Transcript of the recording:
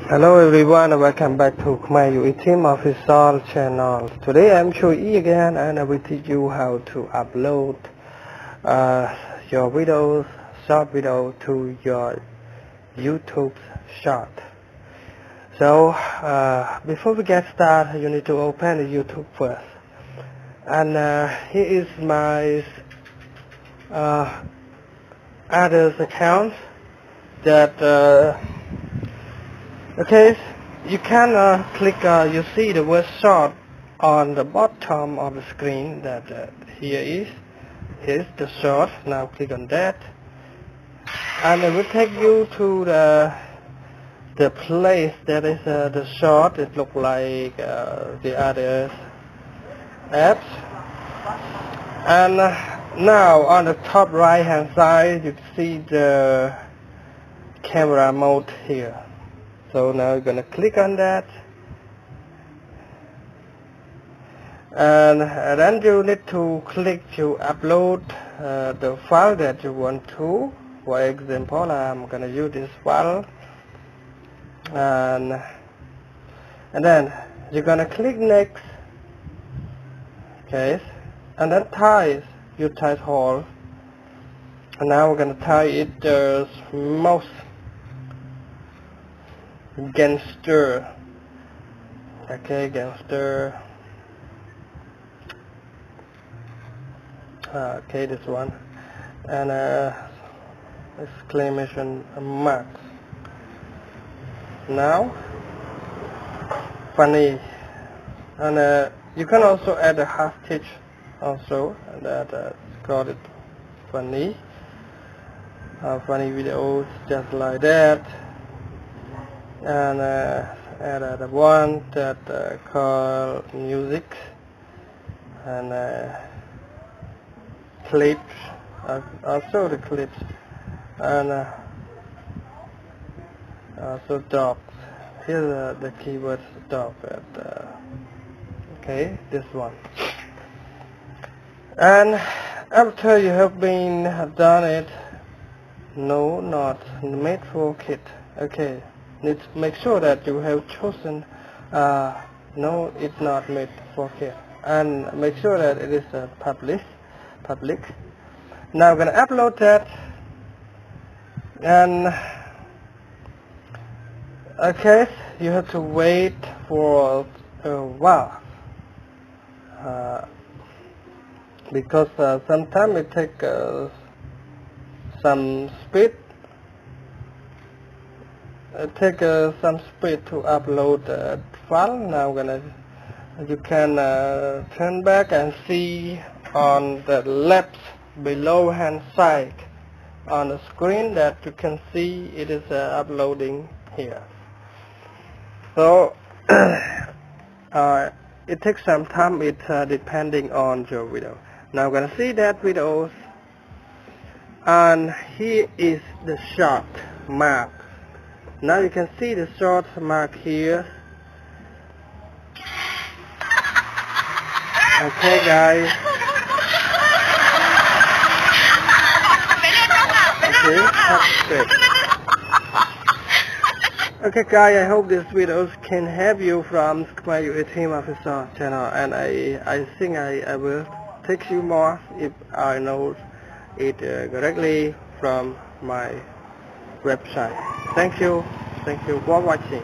Hello everyone, welcome back to Khmerue Teams Official Channel. Today I'm CHHUOY again, and I will teach you how to upload your videos, short video to your YouTube short. So before we get started, you need to open the YouTube first. And here is my others account that okay, you can click, you see the word short on the bottom of the screen that here's the short. Now click on that, and it will take you to the place that is the short. It looks like the other apps. And now on the top right hand side you see the camera mode here. So now you're gonna click on that, and then you need to click to upload the file that you want to. For example, I'm gonna use this file, and then you're gonna click next, okay, and then you title, and now we're gonna type it the most gangster, okay, gangster, okay, this one, and exclamation mark. Now funny, and you can also add a hashtag also, that call it funny, funny videos, just like that. And add the one that called music, and clips, also the clips, and also dogs. Here's the keyword dog. Okay, this one. And after you have done it, no, not made for kid. Okay. Need to make sure that you have chosen no, it's not made for kids, and make sure that it is public. Now I'm gonna upload that, and okay, you have to wait for a while because sometimes it takes some speed. Take some speed to upload the file. Now you can turn back and see on the left below hand side on the screen that you can see it is uploading here. So it takes some time. It's depending on your video. Now I'm gonna see that videos, and here is the short mark. Now you can see the short mark here. Okay guys. Okay, that's great. Okay guys, I hope these videos can help you from Khmerue Teams Official Channel, and I think I will teach you more if I know it correctly from my website. Thank you for watching.